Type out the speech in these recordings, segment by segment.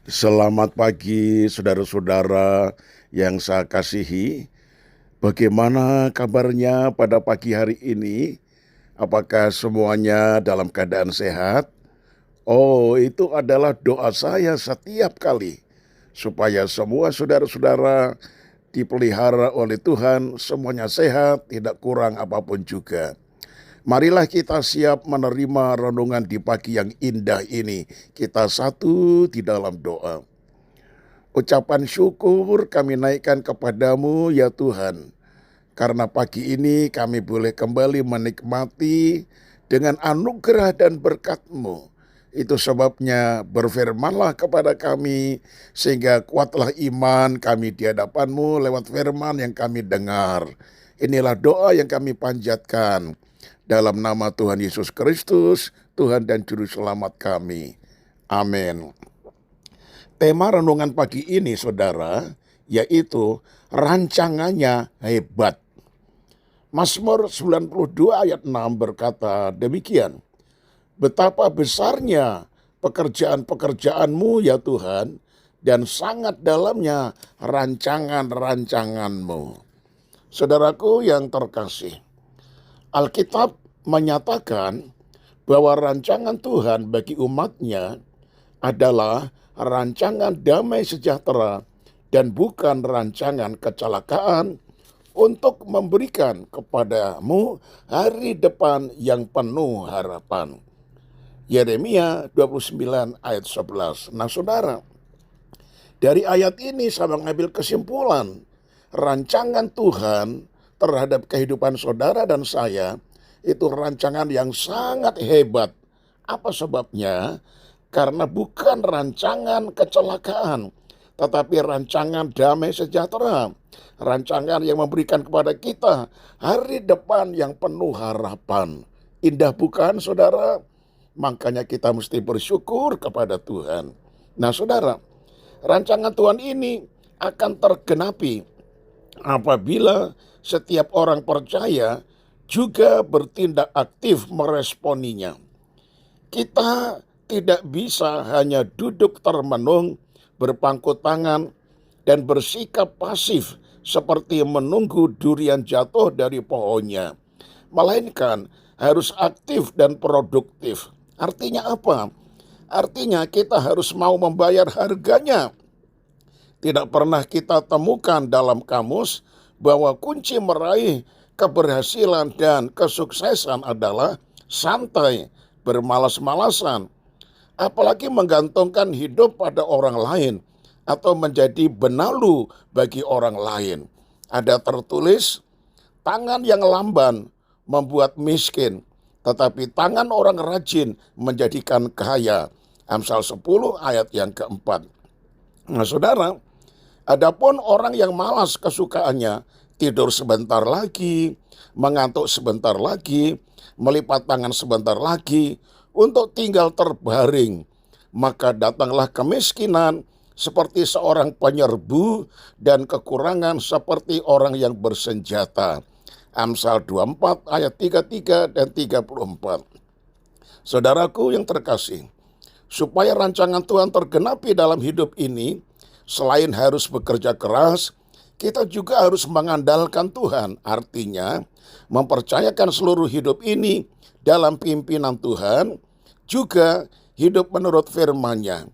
Selamat pagi, saudara-saudara yang saya kasihi. Bagaimana kabarnya pada pagi hari ini? Apakah semuanya dalam keadaan sehat? Oh, itu adalah doa saya setiap kali, supaya semua saudara-saudara dipelihara oleh Tuhan, semuanya sehat, tidak kurang apapun juga. Marilah kita siap menerima renungan di pagi yang indah ini. Kita satu di dalam doa. Ucapan syukur kami naikkan kepadamu ya Tuhan, karena pagi ini kami boleh kembali menikmati dengan anugerah dan berkat-Mu. Itu sebabnya berfirmanlah kepada kami, sehingga kuatlah iman kami di hadapan-Mu lewat firman yang kami dengar. Inilah doa yang kami panjatkan dalam nama Tuhan Yesus Kristus, Tuhan dan Juru Selamat kami. Amin. Tema renungan pagi ini, saudara, yaitu rancangannya hebat. Mazmur 92 ayat 6 berkata demikian, betapa besarnya pekerjaan-pekerjaanmu ya Tuhan, dan sangat dalamnya rancangan-rancanganmu. Saudaraku yang terkasih, Alkitab menyatakan bahwa rancangan Tuhan bagi umatnya adalah rancangan damai sejahtera dan bukan rancangan kecelakaan untuk memberikan kepadamu hari depan yang penuh harapan. Yeremia 29 ayat 11. Nah saudara, dari ayat ini saya mengambil kesimpulan rancangan Tuhan terhadap kehidupan saudara dan saya itu rancangan yang sangat hebat. Apa sebabnya? Karena bukan rancangan kecelakaan, tetapi rancangan damai sejahtera. Rancangan yang memberikan kepada kita hari depan yang penuh harapan. Indah bukan, saudara? Makanya kita mesti bersyukur kepada Tuhan. Nah, saudara, rancangan Tuhan ini akan tergenapi apabila setiap orang percaya juga bertindak aktif meresponinya. Kita tidak bisa hanya duduk termenung, berpangku tangan, dan bersikap pasif seperti menunggu durian jatuh dari pohonnya. Melainkan harus aktif dan produktif. Artinya apa? Artinya kita harus mau membayar harganya. Tidak pernah kita temukan dalam kamus bahwa kunci meraih keberhasilan dan kesuksesan adalah santai, bermalas-malasan, apalagi menggantungkan hidup pada orang lain atau menjadi benalu bagi orang lain. Ada tertulis, tangan yang lamban membuat miskin, tetapi tangan orang rajin menjadikan kaya. Amsal 10 ayat yang keempat. Nah saudara, adapun orang yang malas kesukaannya, tidur sebentar lagi, mengantuk sebentar lagi, melipat tangan sebentar lagi, untuk tinggal terbaring, maka datanglah kemiskinan seperti seorang penyerbu dan kekurangan seperti orang yang bersenjata. Amsal 24 ayat 33 dan 34. Saudaraku yang terkasih, supaya rancangan Tuhan tergenapi dalam hidup ini, selain harus bekerja keras, kita juga harus mengandalkan Tuhan. Artinya, mempercayakan seluruh hidup ini dalam pimpinan Tuhan, juga hidup menurut firman-Nya.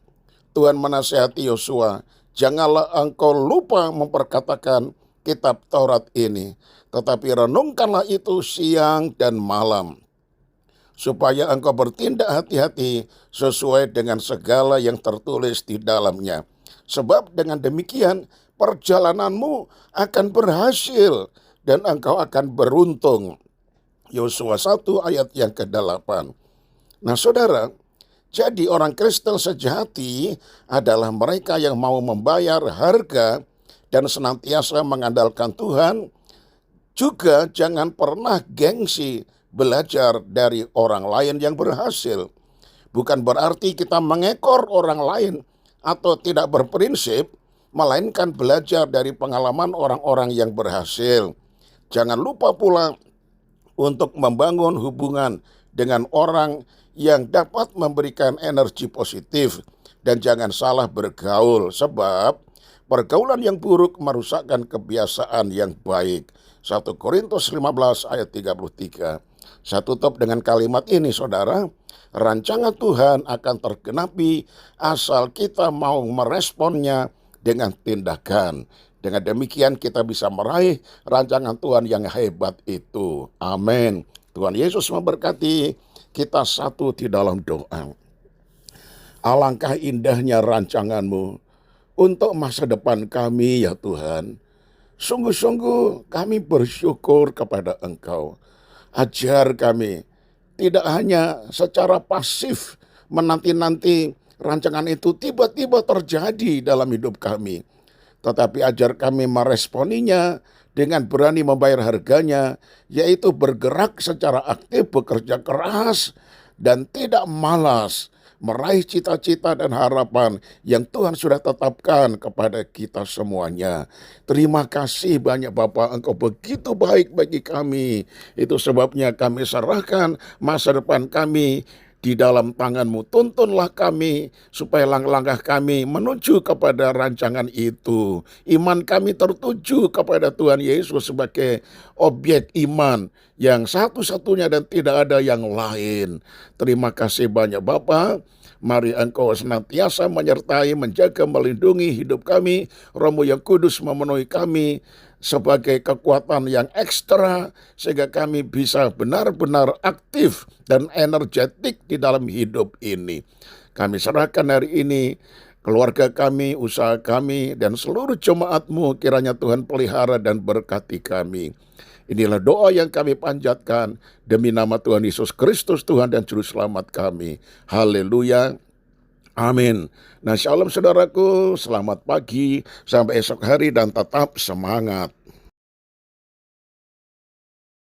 Tuhan menasihati Yosua, janganlah engkau lupa memperkatakan kitab Taurat ini, tetapi renungkanlah itu siang dan malam, supaya engkau bertindak hati-hati sesuai dengan segala yang tertulis di dalamnya. Sebab dengan demikian perjalananmu akan berhasil dan engkau akan beruntung. Yosua 1 ayat yang ke-8. Nah saudara, jadi orang Kristen sejati adalah mereka yang mau membayar harga dan senantiasa mengandalkan Tuhan. Juga jangan pernah gengsi belajar dari orang lain yang berhasil. Bukan berarti kita mengekor orang lain atau tidak berprinsip, melainkan belajar dari pengalaman orang-orang yang berhasil. Jangan lupa pula untuk membangun hubungan dengan orang yang dapat memberikan energi positif dan jangan salah bergaul, sebab pergaulan yang buruk merusakkan kebiasaan yang baik. 1 Korintus 15 ayat 33. Saya tutup dengan kalimat ini, saudara. Rancangan Tuhan akan tergenapi asal kita mau meresponnya dengan tindakan. Dengan demikian kita bisa meraih rancangan Tuhan yang hebat itu. Amin. Tuhan Yesus memberkati kita satu di dalam doa. Alangkah indahnya rancangan-Mu untuk masa depan kami ya Tuhan. Sungguh-sungguh kami bersyukur kepada Engkau. Ajar kami tidak hanya secara pasif menanti-nanti rancangan itu tiba-tiba terjadi dalam hidup kami, tetapi ajar kami meresponinya dengan berani membayar harganya, yaitu bergerak secara aktif, bekerja keras, dan tidak malas meraih cita-cita dan harapan yang Tuhan sudah tetapkan kepada kita semuanya. Terima kasih banyak Bapak, Engkau begitu baik bagi kami. Itu sebabnya kami serahkan masa depan kami di dalam tangan-Mu. Tuntunlah kami supaya langkah-langkah kami menuju kepada rancangan itu. Iman kami tertuju kepada Tuhan Yesus sebagai objek iman yang satu-satunya dan tidak ada yang lain. Terima kasih banyak Bapa. Mari Engkau senantiasa menyertai, menjaga, melindungi hidup kami. Roh-Mu yang kudus memenuhi kami sebagai kekuatan yang ekstra, sehingga kami bisa benar-benar aktif dan energetik di dalam hidup ini. Kami serahkan hari ini keluarga kami, usaha kami, dan seluruh jemaat-Mu, kiranya Tuhan pelihara dan berkati kami. Inilah doa yang kami panjatkan demi nama Tuhan Yesus Kristus, Tuhan dan Juru Selamat kami. Haleluya. Amin. Nah, shalom saudaraku, selamat pagi, sampai esok hari dan tetap semangat.